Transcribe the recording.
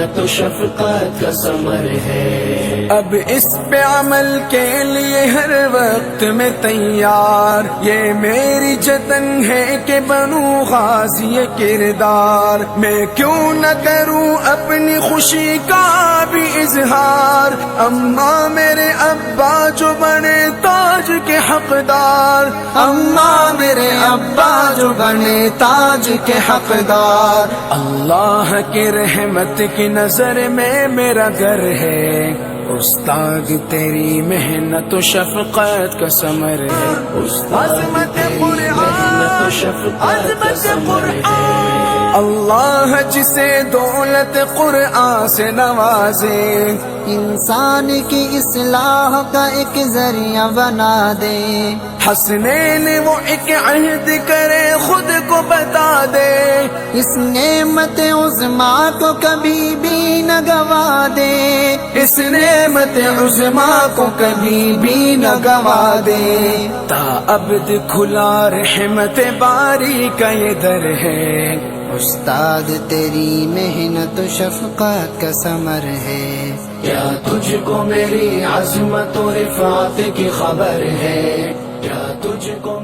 محنت و شفقت کا ثمر ہے۔ اب اس پہ عمل کے لیے ہر وقت میں تیار، یہ میری جتن ہے کہ بنوں غازی کردار، میں کیوں نہ کروں اپنی خوشی کا بھی اظہار، اماں میرے ابا جو بنے تاج کے حقدار، اماں میرے ابا جو بنے تاج کے حقدار، اللہ کی رحمت کی نظر میں میرا گھر ہے، استاد تیری محنت و شفقت کا ثمر ہے، عظمت محنت و شفقت کا ثمر ہے۔ اللہ جسے دولت قرآن سے نوازے، انسان کی اصلاح کا ایک ذریعہ بنا دے، حسنین وہ ایک عہد کرے خود کو بتا دے، اس نعمت عظما کو کبھی بھی نہ گوا دے، اس نعمت عظما کو کبھی بھی نہ گوا دے، تا ابد کھلا رحمت باری کا یہ در ہے، استاد تیری محنت و شفقت کا ثمر ہے۔ کیا تجھ کو میری عظمت و رفعت کی خبر ہے؟ کیا تجھ کو